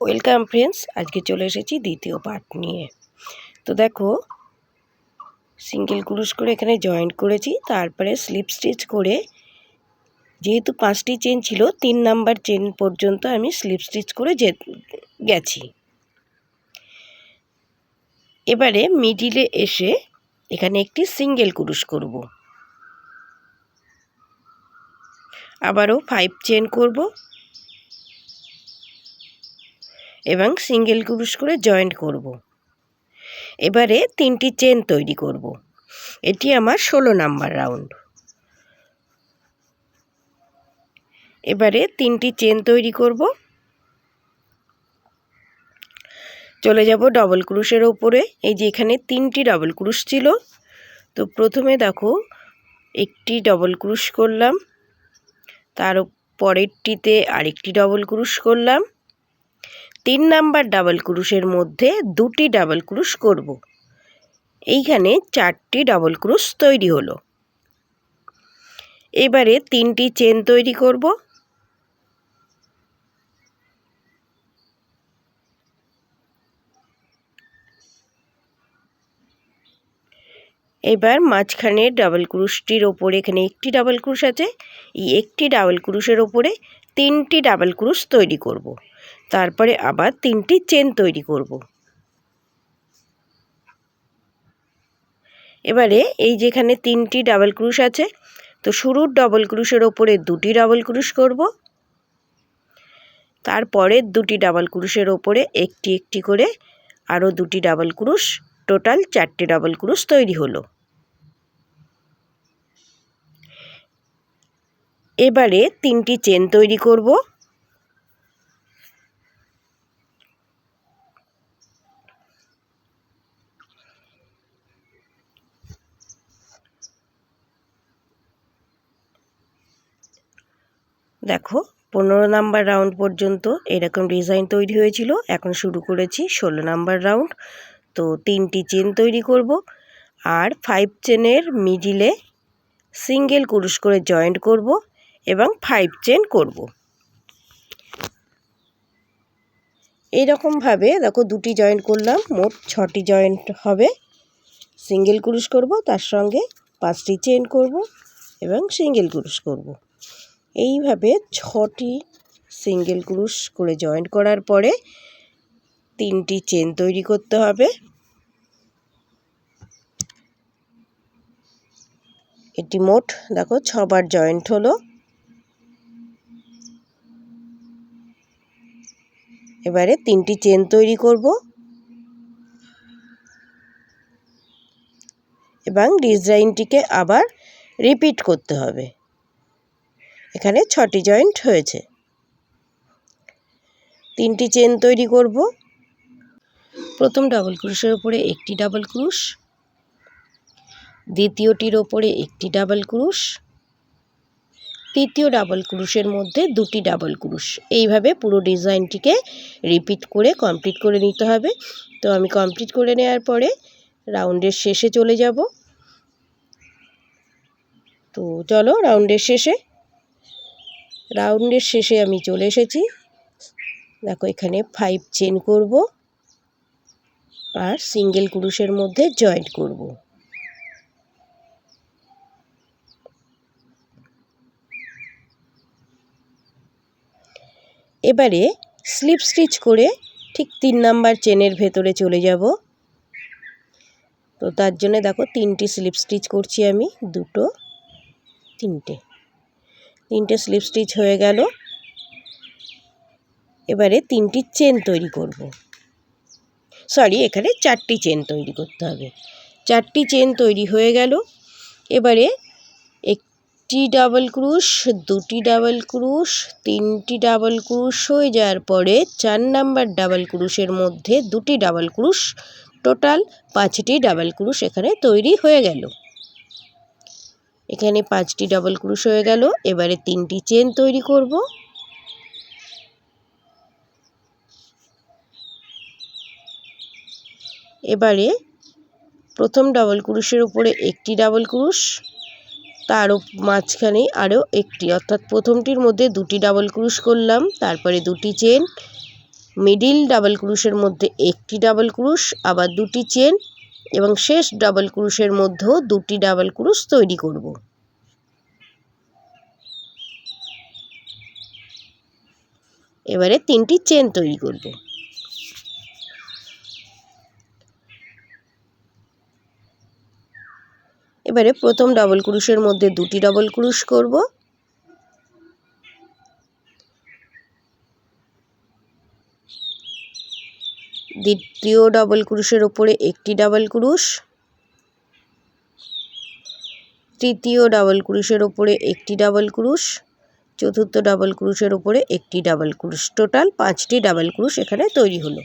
Welcome friends, আজকে চলে এসেছি দ্বিতীয় পার্ট নিয়ে। তো দেখো, সিঙ্গেল ক্রুশ করে এখানে জয়েন্ট করেছি, তারপরে স্লিপ স্টিচ করে, যেহেতু 5টি চেন ছিল 3 নাম্বার চেন পর্যন্ত আমি স্লিপ স্টিচ করে গেছি। এবারে মিডিলে এসে এখানে একটি সিঙ্গেল ক্রুশ করব, আবারও 5 চেন করব এবং সিঙ্গেল ক্রুশ করে জয়েন্ট করব। এবারে 3টি চেন তৈরি করব। এটি আমার 16 নাম্বার রাউন্ড। এবারে 3টি চেন তৈরি করব, চলে যাব ডবল ক্রুশের ওপরে। এই যে এখানে 3টি ডবল ক্রুশ ছিল, তো প্রথমে দেখো একটি ডবল ক্রুশ করলাম, তার পরেরটিতে আরেকটি ডবল ক্রুশ করলাম, 3 নাম্বার ডাবল ক্রুশের মধ্যে 2টি ডাবল ক্রুশ করব। এইখানে 4টি ডাবল ক্রুশ তৈরি হলো। এবারে 3টি চেন তৈরি করব। এবার মাঝখানের ডাবল ক্রুশটির ওপরে এখানে একটি ডাবল ক্রুশ আছে, এই একটি ডাবল ক্রুশের ওপরে 3টি ডাবল ক্রুশ তৈরি করব। তারপরে আবার 3টি চেন তৈরি করব। এবারে এই যেখানে 3টি ডাবল ক্রুশ আছে, তো শুরুর ডাবল ক্রুশের ওপরে 2টি ডাবল ক্রুশ করব, তারপরের 2টি ডাবল ক্রুশের ওপরে একটি একটি করে আরও 2টি ডাবল ক্রুশ, টোটাল 4টি ডাবল ক্রুশ তৈরি হলো। এবারে 3টি চেন তৈরি করব। দেখো, 15 নাম্বার রাউন্ড পর্যন্ত এরকম ডিজাইন তৈরি হয়েছিল। এখন শুরু করেছি 16 নাম্বার রাউন্ড। তো 3টি চেন তৈরি করব আর 5 চেনের মিডিলে সিঙ্গেল ক্রুশ করে জয়েন্ট করব এবং 5 চেন করব। এইরকমভাবে দেখো 2টি জয়েন্ট করলাম, মোট 6টি জয়েন্ট হবে। সিঙ্গেল ক্রুশ করব, তার সঙ্গে 5টি চেন করব এবং সিঙ্গেল ক্রুশ করব। এইভাবে 6টি সিঙ্গেল ক্রুশ করে জয়েন্ট করার পরে 3টি চেন তৈরি করতে হবে। এটি মোট দেখো 6 বার জয়েন্ট হলো। এবারে 3টি চেন তৈরি করব এবং ডিজাইনটিকে আবার রিপিট করতে হবে। এখানে 6টি জয়েন্ট হয়েছে। 3টি চেন তৈরি করব। প্রথম ডাবল ক্রুশের উপরে একটি ডাবল ক্রুশ, দ্বিতীয়টির ওপরে একটি ডাবল ক্রুশ, তৃতীয় ডাবল ক্রুশের মধ্যে 2টি ডাবল ক্রুশ। এইভাবে পুরো ডিজাইনটিকে রিপিট করে কমপ্লিট করে নিতে হবে। তো আমি কমপ্লিট করে নেওয়ার পরে রাউন্ডের শেষে চলে যাব। তো চলো, রাউন্ডের শেষে আমি চলে এসেছি। দেখো, এখানে 5 চেন করব আর সিঙ্গেল ক্রুশের মধ্যে জয়েন্ট করব। এবারে স্লিপ স্টিচ করে ঠিক 3 নাম্বার চেনের ভেতরে চলে যাব। তো তার জন্য দেখো 3টি স্লিপ স্টিচ করছি আমি, 2টো 3টে স্লিপ স্টিচ হয়ে গেল। এবারে 3টি চেন তৈরি করব। এখানে 4টি চেন তৈরি করতে হবে। 4টি চেন তৈরি হয়ে গেল। এবারে একটি ডাবল ক্রুশ, 2টি ডাবল ক্রুশ, 3টি ডাবল ক্রুশ হয়ে যাওয়ার পরে 4 নাম্বার ডাবল ক্রুশের মধ্যে 2টি ডাবল ক্রুশ, টোটাল 5টি ডাবল ক্রুশ এখানে তৈরি হয়ে গেল। এখানে 5টি ডাবল ক্রুশ হয়ে গেল। এবারে 3টি চেন তৈরি করব। এবারে প্রথম ডাবল ক্রুশের উপরে একটি ডাবল ক্রুশ, তার মাঝখানে আরও একটি, অর্থাৎ প্রথমটির মধ্যে 2টি ডাবল ক্রুশ করলাম, তারপরে 2টি চেন, মিডিল ডাবল ক্রুশের মধ্যে একটি ডাবল ক্রুশ, আবার দুটি চেন এবং শেষ ডাবল ক্রুশের মধ্যেও দুটি ডাবল ক্রুশ তৈরি করব। এবারে তিনটি চেন তৈরি করব। এবারে প্রথম ডাবল ক্রুশের মধ্যে দুটি ডাবল ক্রুশ করব, দ্বিতীয় ডাবল ক্রুশের উপরে একটি ডাবল ক্রুশ, তৃতীয় ডাবল ক্রুশের উপরে একটি ডাবল ক্রুশ, চতুর্থ ডাবল ক্রুশের উপরে একটি ডাবল ক্রুশ, টোটাল 5টি ডাবল ক্রুশ এখানে তৈরি হলো।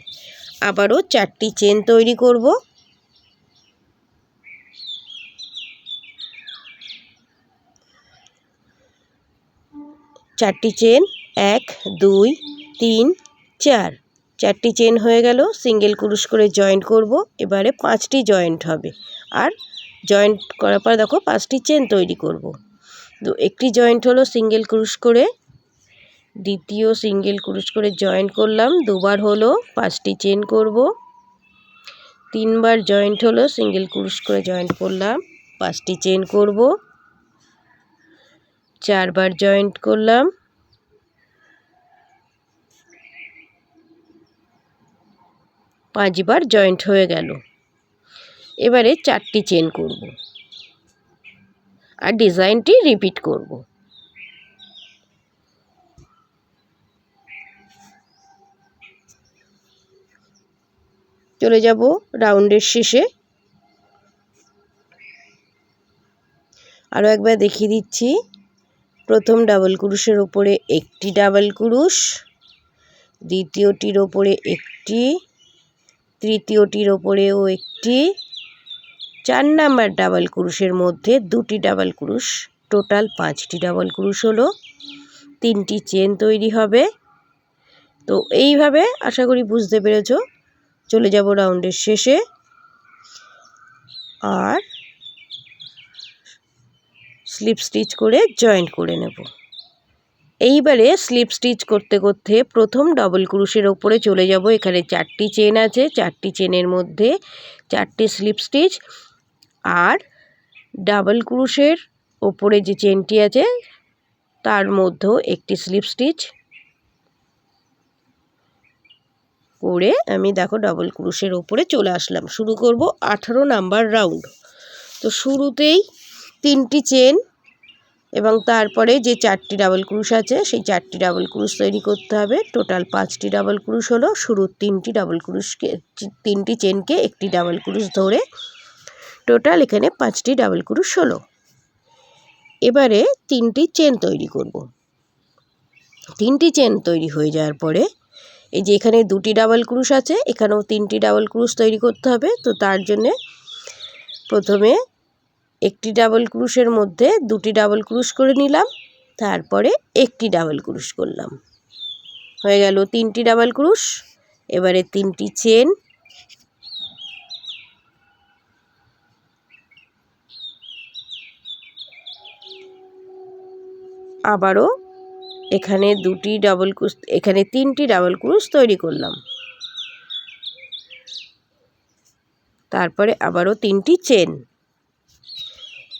আবারও 4টি চেন তৈরি করব। চারটি চেন, 1 2 3 4, 4টি চেন হয়ে গেল। সিঙ্গেল ক্রুশ করে জয়েন্ট করব। এবারে 5টি জয়েন্ট হবে, আর জয়েন্ট করার পর দেখো 5টি চেন তৈরি করব। তো একটি জয়েন্ট হলো সিঙ্গেল ক্রুশ করে, দ্বিতীয় সিঙ্গেল ক্রুশ করে জয়েন্ট করলাম, দুবার হলো 5টি চেন করব, তিনবার জয়েন্ট হলো সিঙ্গেল ক্রুশ করে জয়েন্ট করলাম, 5টি চেন করব, চারবার জয়েন্ট করলাম, 5বার জয়েন্ট হয়ে গেল। এবারে 4টি চেন করব আর ডিজাইনটি রিপিট করব। চলে যাব রাউন্ডের শেষে। আরও একবার দেখিয়ে দিচ্ছি। প্রথম ডাবল ক্রুশের ওপরে একটি ডাবল ক্রুশ, দ্বিতীয়টির ওপরে একটি, তৃতীয়টির ওপরেও একটি, 4 নাম্বার ডাবল ক্রুশের মধ্যে দুটি ডাবল ক্রুশ, টোটাল 5টি ডাবল ক্রুশ হলো। 3টি চেন তৈরি হবে। তো এইভাবে আশা করি বুঝতে পেরেছো। চলে যাব রাউন্ডের শেষে, আর স্লিপ স্টিচ করে জয়েন্ট করে নেব। এইবারে স্লিপ স্টিচ করতে করতে প্রথম ডাবল ক্রুশের ওপরে চলে যাব। এখানে 4টি চেন আছে, 4টি চেনের মধ্যে 4টি স্লিপ স্টিচ, আর ডাবল ক্রুশের ওপরে যে চেনটি আছে তার মধ্যেও একটি স্লিপ স্টিচ করে আমি দেখো ডাবল ক্রুশের ওপরে চলে আসলাম। শুরু করব 18 নাম্বার রাউন্ড। তো শুরুতেই 3টি চেন এবং তারপরে যে 4টি ডাবল ক্রুশ আছে সেই 4টি ডাবল ক্রুশ তৈরি করতে হবে। টোটাল 5টি ডাবল ক্রুশ হলো। শুরুর 3টি ডাবল ক্রুশকে 3টি চেনকে একটি ডাবল ক্রুশ ধরে টোটাল এখানে 5টি ডাবল ক্রুশ হলো। এবারে 3টি চেন তৈরি করব। 3টি চেন তৈরি হয়ে যাওয়ার পরে এই যে এখানে 2টি ডাবল ক্রুশ আছে, এখানেও 3টি ডাবল ক্রুশ তৈরি করতে হবে। তো তার জন্যে প্রথমে একটি ডাবল ক্রুশের মধ্যে 2টি ডাবল ক্রুশ করে নিলাম, তারপরে একটি ডাবল ক্রুশ করলাম, হয়ে গেল 3টি ডাবল ক্রুশ। এবারে 3টি চেন, আবারও এখানে 2টি ডাবল ক্রুশ, এখানে 3টি ডাবল ক্রুশ তৈরি করলাম, তারপরে আবারও 3টি চেন।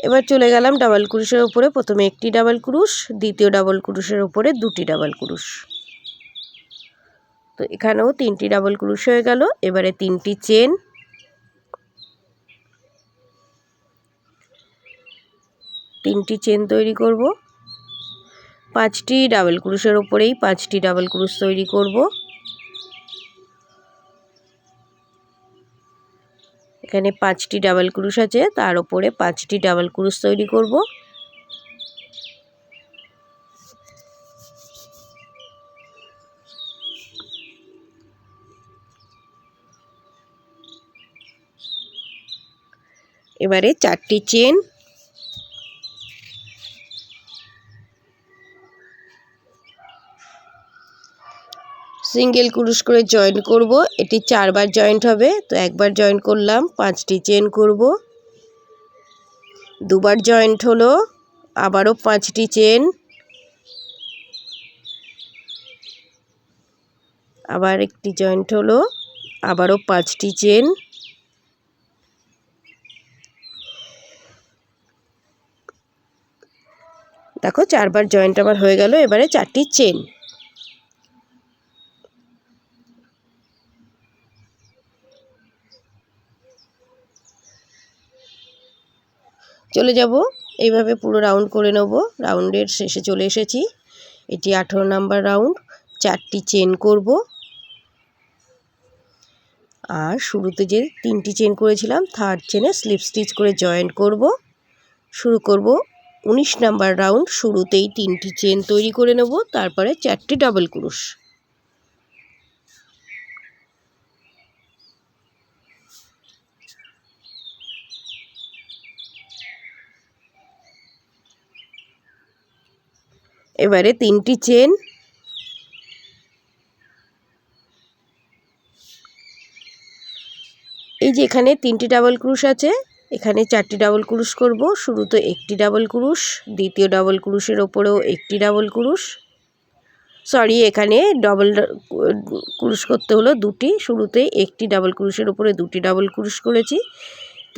এবার চলে গেলাম ডাবল ক্রুশের উপরে। প্রথমে একটি ডাবল ক্রুশ, দ্বিতীয় ডাবল ক্রুশের উপরে 2টি ডাবল ক্রুশ। তো এখানেও 3টি ডাবল ক্রুশ হয়ে গেল। এবারে 3টি চেন, তিনটি চেন তৈরি করব। 5টি ডাবল ক্রুশের উপরেই 5টি ডাবল ক্রুশ তৈরি করব। এখানে 5টি ডাবল ক্রুশ আছে, তার উপরে 5টি ডাবল ক্রুশ তৈরি করব। এবারে 4টি চেন, সিঙ্গেল ক্রুশ করে জয়েন্ট করব। এটি 4বার জয়েন্ট হবে। তো একবার জয়েন্ট করলাম, 5টি চেন করব, দুবার জয়েন্ট হলো, আবারও 5টি চেন, আবার একটি জয়েন্ট হলো, আবারও 5টি চেন, দেখো 4বার জয়েন্ট আমার হয়ে গেল। এবারে 4টি চেন, চলে যাব এইভাবে পুরো রাউন্ড করে নেব। রাউন্ডের শেষে চলে এসেছি, এটি 18 নাম্বার রাউন্ড। 4টি চেন করব, আর শুরুতে যে 3টি চেন করেছিলাম থার্ড চেনে স্লিপ স্টিচ করে জয়েন্ট করব। শুরু করব 19 নাম্বার রাউন্ড। শুরুতেই 3টি চেন তৈরি করে নেব, তারপরে 4টি ডাবল ক্রোশ। এবারে 3টি চেন, এই যে এখানে 3টি ডাবল ক্রোশ আছে, এখানে 4টি ডাবল ক্রোশ করব। শুরুতে একটি ডাবল ক্রোশ, দ্বিতীয় ডাবল ক্রোশের ওপরেও একটি ডাবল ক্রোশ, সরি এখানে ডাবল ক্রোশ করতে হলো 2টি। শুরুতে একটি ডাবল ক্রোশের উপরে 2টি ডাবল ক্রোশ করেছি,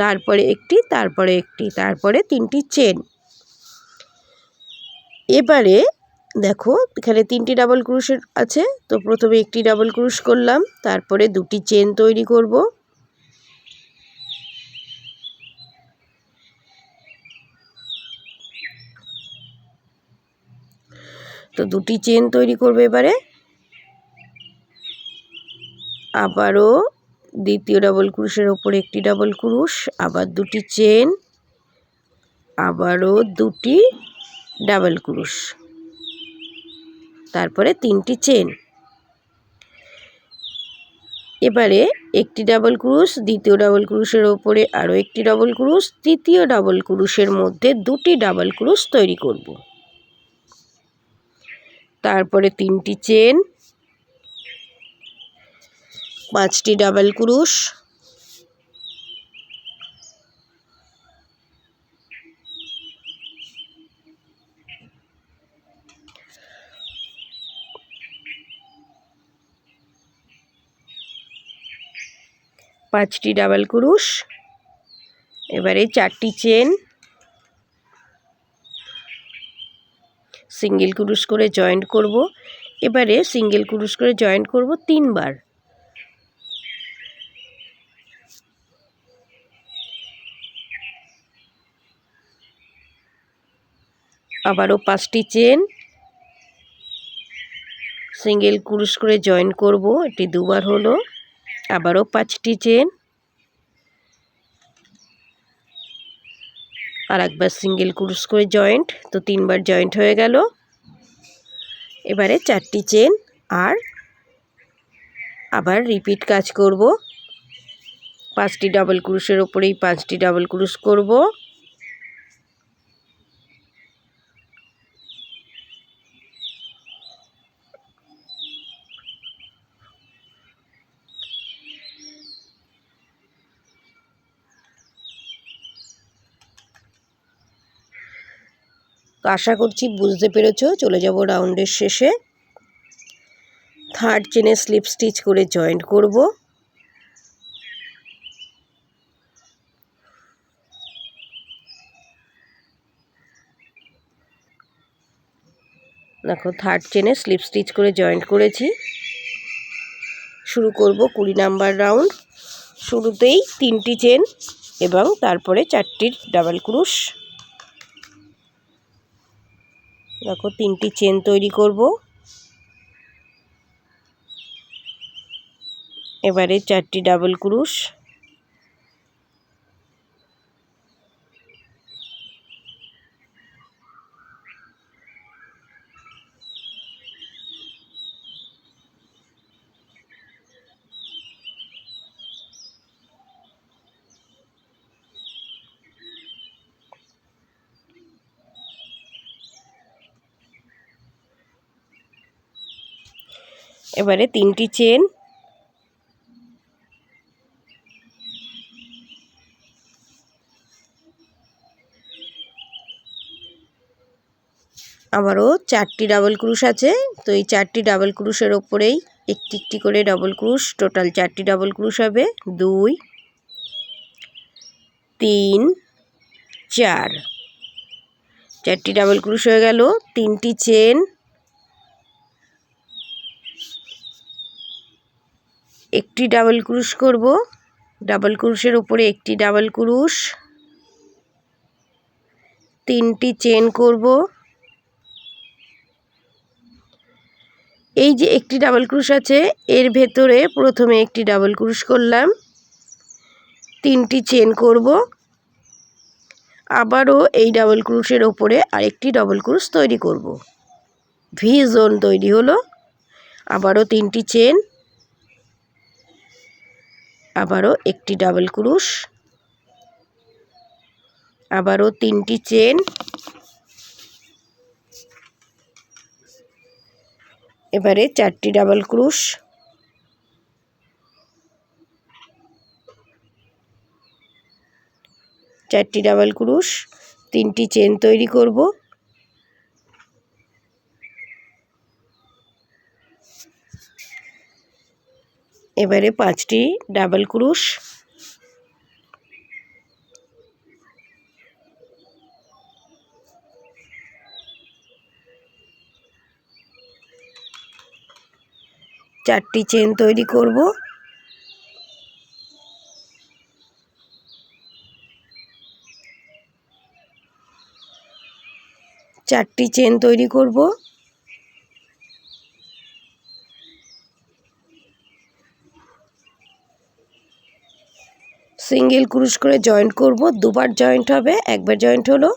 তারপরে একটি, তারপরে একটি, তারপরে 3টি চেন। এবারে দেখো এখানে 3টি ডাবল ক্রোশের আছে, তো প্রথমে একটি ডাবল ক্রোশ করলাম, তারপরে 2টি চেন তৈরি করব। তো 2টি চেন তৈরি করবে। এবারে আবারও দ্বিতীয় ডাবল ক্রোশের ওপরে একটি ডাবল ক্রোশ, আবার 2টি চেন, আবারও 2টি ডাবল ক্রোশ, তারপরে 3টি চেন। এবারে একটি ডাবল ক্রোশ, দ্বিতীয় ডাবল ক্রোশের ওপরে আরও একটি ডাবল ক্রোশ, তৃতীয় ডাবল ক্রোশের মধ্যে 2টি ডাবল ক্রোশ তৈরি করব। তারপরে 3টি চেন, 5টি ডাবল ক্রোশ, ডাবল ক্রোশ, এবারে 4টি চেন, সিঙ্গেল ক্রোশ করে জয়েন্ট করব। এবারে সিঙ্গেল ক্রোশ করে জয়েন্ট করব 3বার। আবারও 5টি চেন, সিঙ্গেল ক্রোশ করে জয়েন্ট করব, এটি 2বার হলো। আবারও 5টি চেন, আর একবার সিঙ্গেল ক্রোশ করে জয়েন্ট, তো 3বার জয়েন্ট হয়ে গেল। এবারে 4টি চেন, আর আবার রিপিট কাজ করব। 5টি ডাবল ক্রোশের ওপরেই 5টি ডাবল ক্রোশ করব। তো আশা করছি বুঝতে পেরেছো। চলে যাব রাউন্ডের শেষে। থার্ড চেনে স্লিপ স্টিচ করে জয়েন্ট করব। দেখো থার্ড চেনে স্লিপ স্টিচ করে জয়েন্ট করেছি। শুরু করব 20 নাম্বার রাউন্ড। শুরুতেই 3টি চেন এবং তারপরে 4টি ডাবল ক্রোশ। দেখো 3টি চেন তৈরি করব। এবারে 4টি ডাবল ক্রোশ, এবারে 3টি চেন, আবারও 4টি ডাবল ক্রোশ আছে, তো এই 4টি ডাবল ক্রোশের ওপরেই একটি একটি করে ডাবল ক্রুশ, টোটাল 4টি ডাবল ক্রুশ হবে। 2 3 4, 4টি ডাবল ক্রুশ হয়ে গেল। 3টি চেন, একটি ডাবল ক্রুশ করব, ডাবল ক্রুশের উপরে একটি ডাবল ক্রুশ, 3টি চেন করব। এই যে একটি ডাবল ক্রুশ আছে এর ভেতরে প্রথমে একটি ডাবল ক্রুশ করলাম, 3টি চেন করব, আবারও এই ডাবল ক্রুশের ওপরে আরেকটি ডাবল ক্রুশ তৈরি করব। ভি জোন তৈরি হলো। আবারও 3টি চেন, আবারও একটি ডাবল ক্রুশ, আবারও 3টি চেন, এবারে 4টি ডাবল ক্রুশ, 4টি ডাবল ক্রুশ, 3টি চেন তৈরি করব। এবারে 5টি ডাবল ক্রুশ, 4টি চেন তৈরি করব। চারটি চেন তৈরি করব। সিঙ্গেল ক্রুশ করে জয়েন্ট করব, দুবার জয়েন্ট হবে, একবার জয়েন্ট হলো।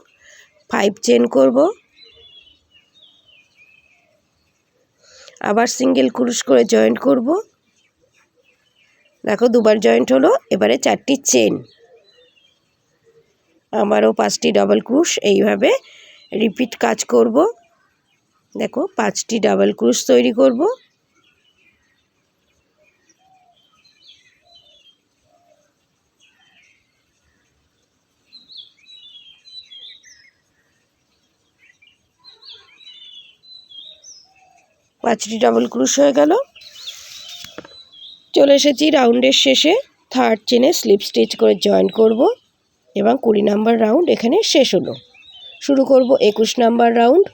5 চেন করব, আবার সিঙ্গেল ক্রুশ করে জয়েন্ট করব, দেখো দুবার জয়েন্ট হলো। এবারে 4টি চেন, আবারও 5টি ডাবল ক্রুশ, এইভাবে রিপিট কাজ করব। দেখো 5টি ডাবল ক্রুশ তৈরি করব। পাঁচটি ডাবল ক্রুশ হয়ে গেল। চলে এসেছি রাউন্ডের শেষে। থার্ড চেনে স্লিপ স্টিচ করে জয়েন করব এবং 20 নাম্বার রাউন্ড এখানে শেষ হলো। শুরু করব 21 নাম্বার রাউন্ড।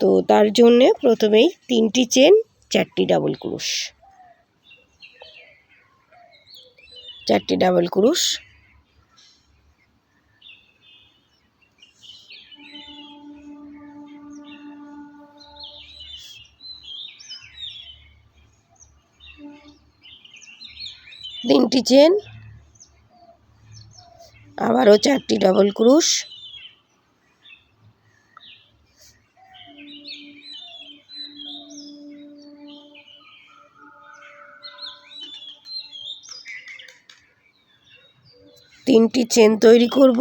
তো তার জন্যে প্রথমেই 3টি চেন, 4টি ডাবল ক্রুশ, 4টি ডাবল ক্রুশ, তিনটি চেন, আবারও 4টি ডাবল ক্রুশ, তিনটি চেন তৈরি করব।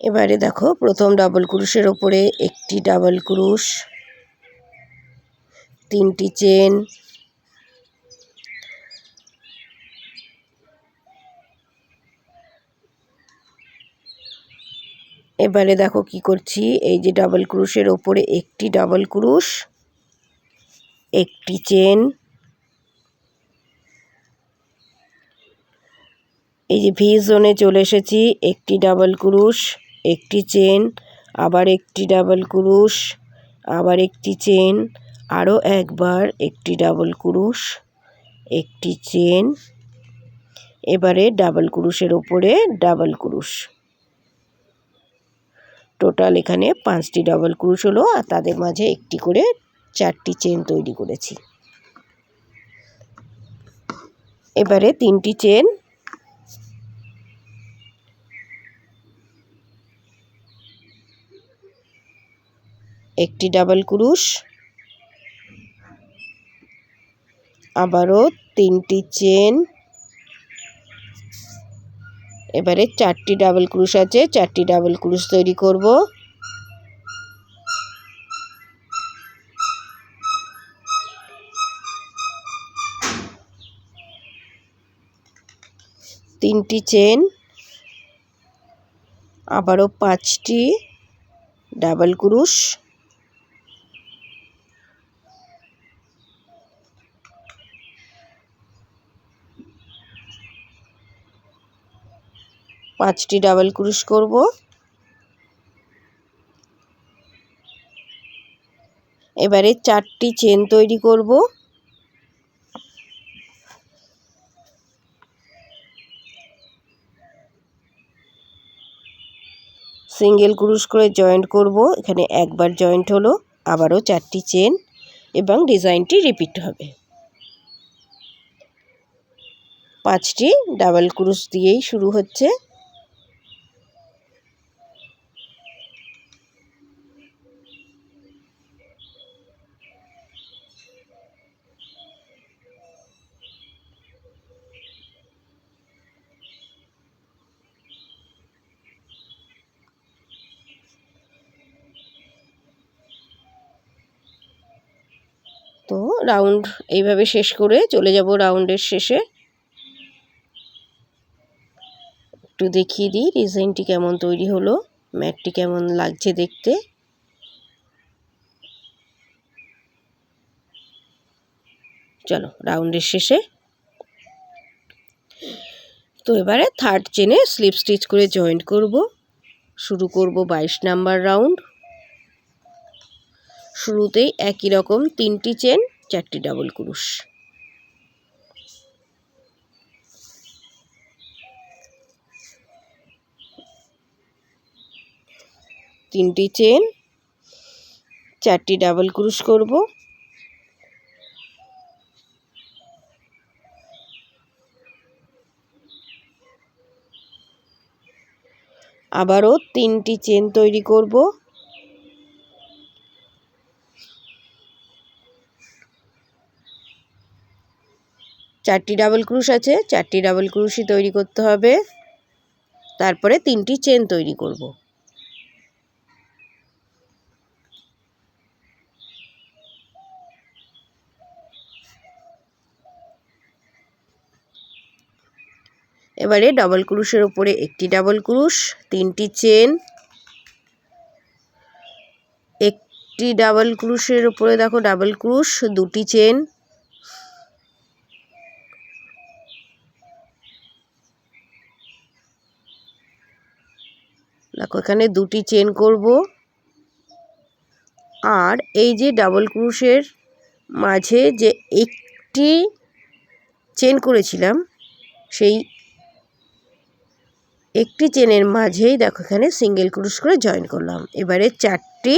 এবারে দেখো প্রথম ডাবল ক্রুশের ওপরে একটি ডাবল ক্রুশ, 3টি চেন, এবারে দেখো কি করছি, এই যে ডাবল ক্রুশের ওপরে একটি ডাবল ক্রুশ, একটি চেন, এই যে ভি জোনে চলে এসেছি, একটি ডাবল ক্রুশ, একটি চেন, আবার একটি ডাবল ক্রুশ, আবার একটি চেন, আরও একবার একটি ডাবল ক্রুশ, একটি চেন, এবারে ডাবল ক্রুশের ওপরে ডাবল ক্রুশ। টোটাল এখানে 5টি ডাবল ক্রুশ হলো, আর তাদের মাঝে একটি করে 4টি চেন তৈরি করেছি। এবারে 3টি চেন, একটি ডাবল ক্রুশ, আবারও 3টি চেন, এবারে 4টি ডাবল ক্রুশ আছে, 4টি ডাবল ক্রুশ তৈরি করব। তিনটি চেন, আবারও 5টি ডাবল ক্রুশ, 5টি ডাবল ক্রুশ করব। এবারে 4টি চেন তৈরি করব। সিঙ্গেল ক্রুশ করে জয়েন্ট করব। এখানে একবার জয়েন্ট হলো, আবারও 4টি চেন এবং ডিজাইনটি রিপিট হবে। 5টি ডাবল ক্রুশ দিয়েই শুরু হচ্ছে। তো রাউন্ড এইভাবে শেষ করে চলে যাব রাউন্ডের শেষে। একটু দেখিয়ে দিই ডিজাইনটি কেমন তৈরি হলো, ম্যাটটি কেমন লাগছে দেখতে। চলো রাউন্ডের শেষে। তো এবারে 3rd চেনে স্লিপ স্টিচ করে জয়েন্ট করব। শুরু করব 22 নাম্বার রাউন্ড। শুরুতেই একই রকম 3টি চেন, 4টি ডাবল ক্রুশ। তিনটি চেন, 4টি ডাবল ক্রুশ করব। আবারও 3টি চেন তৈরি করব। চারটি ডাবল ক্রুশ আছে, 4টি ডাবল ক্রুশই তৈরি করতে হবে। তারপরে 3টি চেন তৈরি করব। এবারে ডাবল ক্রুশের উপরে একটি ডাবল ক্রুশ, 3টি চেন, একটি ডাবল ক্রুশের উপরে দেখো ডাবল ক্রুশ, 2টি চেন, দেখো এখানে 2টি চেন করব। আর এই যে ডাবল ক্রুশের মাঝে যে একটি চেন করেছিলাম, সেই একটি চেনের মাঝেই দেখো এখানে সিঙ্গেল ক্রুশ করে জয়েন করলাম। এবারে 4টি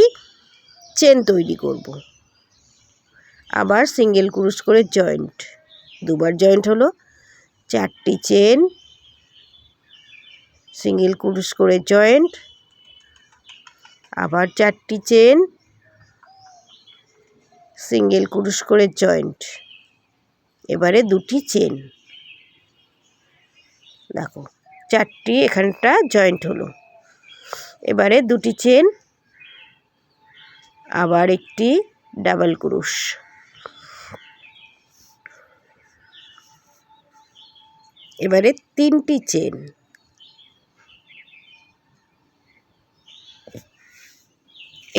চেন তৈরি করব। আবার সিঙ্গেল ক্রুশ করে জয়েন্ট, দুবার জয়েন্ট হলো। 4টি চেন, সিঙ্গেল ক্রুশ করে জয়েন্ট, আবার 4টি চেন, সিঙ্গেল ক্রুশ করে জয়েন্ট। এবারে 2টি চেন, দেখো 4টি এখানটা জয়েন্ট হলো। এবারে 2টি চেন, আবার একটি ডাবল ক্রুশ, এবারে 3টি চেন,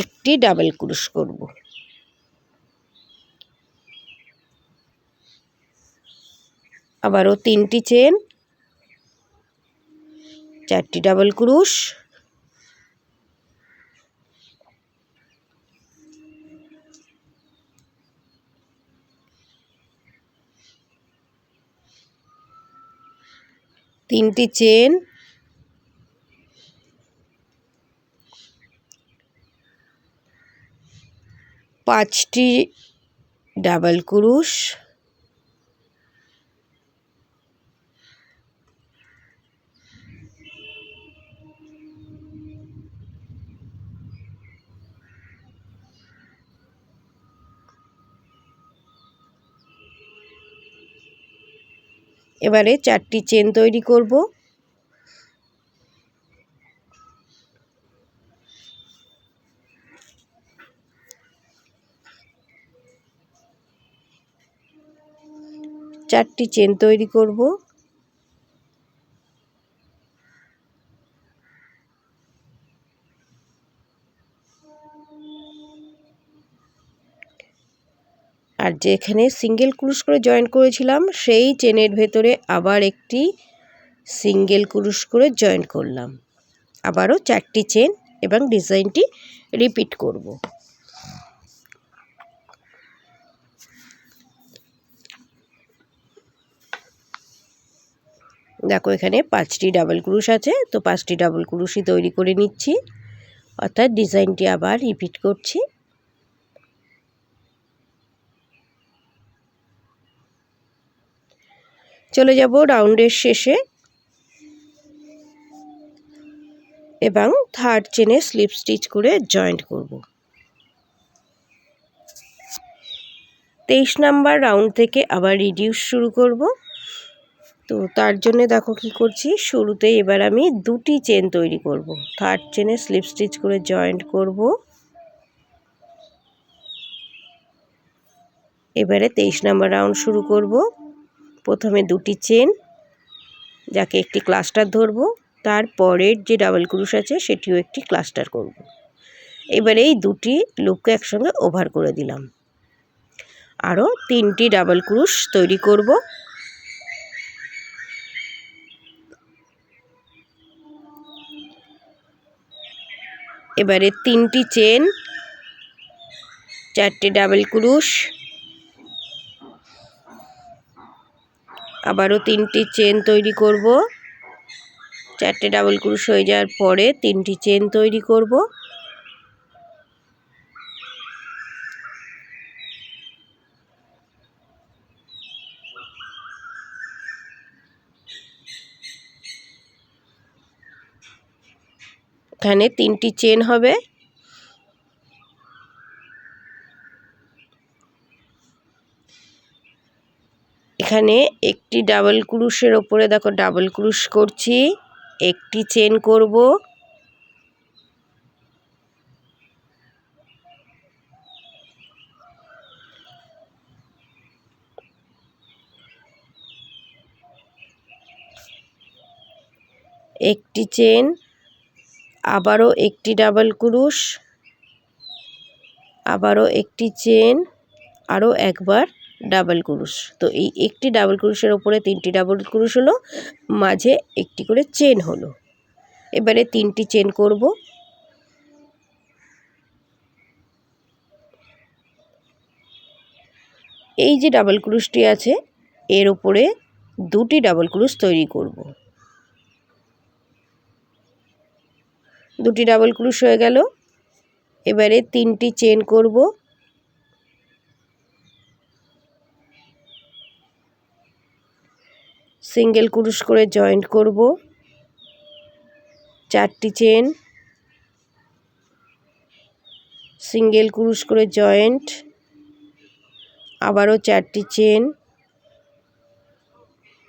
একটি ডাবল ক্রুশ করব। আবারও 3টি চেন, 4টি ডাবল ক্রুশ, তিনটি চেন, 5টি ডাবল ক্রুশ, এবারে 4টি চেন তৈরি করব। চারটি চেন তৈরি করব। আর যেখানে সিঙ্গেল ক্রুশ করে জয়েন করেছিলাম সেই চেনের ভেতরে আবার একটি সিঙ্গেল ক্রুশ করে জয়েন্ট করলাম, আবারও 4টি চেন এবং ডিজাইনটি রিপিট করব। দেখো এখানে 5টি ডাবল ক্রুশ আছে, তো 5টি ডাবল ক্রুশই তৈরি করে নিচ্ছি, অর্থাৎ ডিজাইনটি আবার রিপিট করছি। চলে যাব রাউন্ডের শেষে এবং 3rd চেনে স্লিপ স্টিচ করে জয়েন্ট করব। 23 নাম্বার রাউন্ড থেকে আবার রিডিউস শুরু করব। তো তার জন্য দেখো কি করছি, শুরুতে এবার আমি 2টি চেন তৈরি করব। 3rd চেনে স্লিপ স্টিচ করে জয়েন্ট করব। এবারে 23 নাম্বার রাউন্ড শুরু করব। প্রথমে 2টি চেন, যাকে একটি ক্লাস্টার ধরব, তারপরের যে ডাবল ক্রুশ আছে সেটিও একটি ক্লাস্টার করব। এবারে এই 2টি লুপকে একসঙ্গে ওভার করে দিলাম। আরও 3টি ডাবল ক্রুশ তৈরি করব। এবারে 3টি চেন, 4টে ডাবল ক্রুশ, আবারও 3টি চেন তৈরি করব। 4টে ডাবল ক্রুশ হয়ে যাওয়ার পরে 3টি চেন তৈরি করব। এখানে 3টি চেন হবে। এখানে একটি ডাবল ক্রুশের ওপরে দেখো ডাবল ক্রুশ করছি, একটি চেন করব, একটি চেন, আবারও একটি ডাবল ক্রুশ, আবারও একটি চেন, আরও একবার ডাবল ক্রুশ। তো এই একটি ডাবল ক্রুশের ওপরে 3টি ডাবল ক্রুশ হলো, মাঝে একটি করে চেন হলো। এবারে 3টি চেন করব। এই যে ডাবল ক্রুশটি আছে এর ওপরে 2টি ডাবল ক্রুশ তৈরি করব। 2টি ডাবল ক্রুশ হয়ে গেল। এবারে 3টি চেন করব। সিঙ্গেল ক্রুশ করে জয়েন্ট করব। 4টি চেন, সিঙ্গেল ক্রুশ করে জয়েন্ট, আবারও 4টি চেন,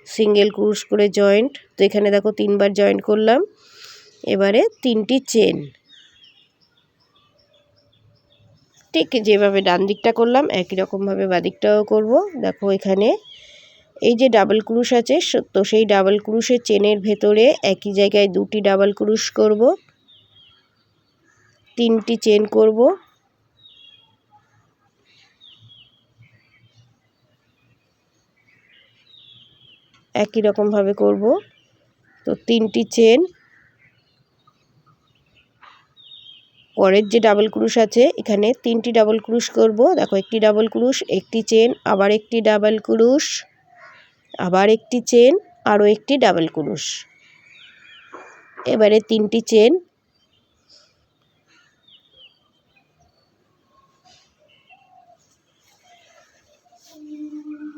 সিঙ্গেল ক্রুশ করে জয়েন্ট। তো এখানে দেখো 3বার জয়েন্ট করলাম। এবারে 3টি চেন, ঠিক যেভাবে ডান দিকটা করলাম একই রকমভাবে বাঁ দিকটাও করব। দেখো এখানে এই যে ডাবল ক্রুশ আছে, তো সেই ডাবল ক্রুশের চেনের ভেতরে একই জায়গায় 2টি ডাবল ক্রুশ করব, 3টি চেন করব, একই রকমভাবে করব। তো 3টি চেন, পরের যে ডাবল ক্রুশ আছে এখানে 3টি ডাবল ক্রুশ করব। দেখো একটি ডাবল ক্রুশ, একটি চেন, আবার একটি ডাবল ক্রুশ, আবার একটি চেন, আরও একটি ডাবল ক্রুশ। এবারে 3টি চেন,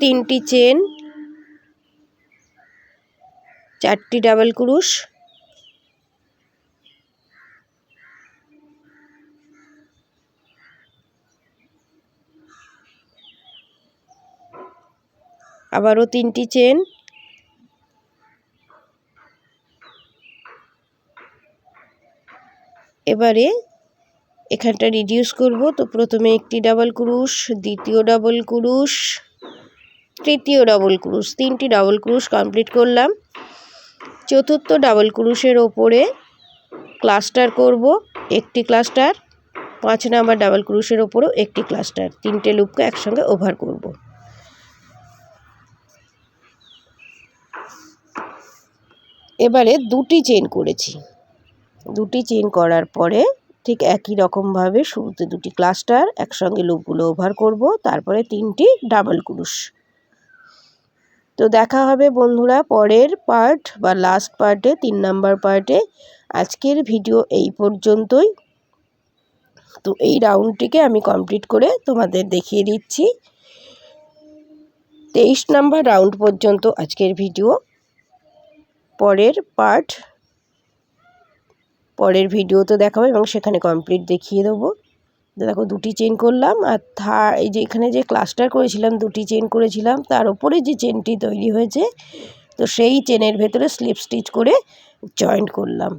তিনটি চেন, 4টি ডাবল ক্রুশ, আবারও 3টি চেন, এবারে এখানটা রিডিউস করব। তো প্রথমে একটি ডাবল ক্রুশ, দ্বিতীয় ডাবল ক্রুশ, তৃতীয় ডাবল ক্রুশ, 3টি ডাবল ক্রুশ কমপ্লিট করলাম। চতুর্থ ডাবল ক্রুশের ওপরে ক্লাস্টার করব, একটি ক্লাস্টার, 5 নাম্বার ডাবল ক্রুশের ওপরেও একটি ক্লাস্টার, 3টে লুপকে একসঙ্গে ওভার করব। এবারে দুটি চেন করেছি, দুটি চেন করার পরে ঠিক একই রকমভাবে শুরুতে দুটি ক্লাস্টার, একসঙ্গে লুপগুলো ওভার করব, তারপরে 3টি ডাবল ক্রুশ। তো দেখা হবে বন্ধুরা পরের পার্ট বা লাস্ট পার্টে, 3 নাম্বার পার্টে। আজকের ভিডিও এই পর্যন্তই। তো এই রাউন্ডটিকে আমি কমপ্লিট করে তোমাদের দেখিয়ে দিচ্ছি। 23 নাম্বার রাউন্ড পর্যন্ত আজকের ভিডিও। পরের পার্ট পরের ভিডিওতে দেখাবো এবং সেখানে কমপ্লিট দেখিয়ে দেবো। দেখো দুটি চেন করলাম, আর এই যে এখানে যে ক্লাস্টার করেছিলাম, দুটি চেন করেছিলাম, তার উপরে যে চেনটি তৈরি হয়েছে, তো সেই চেনের ভেতরে স্লিপ স্টিচ করে জয়েন্ট করলাম।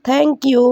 Thank you.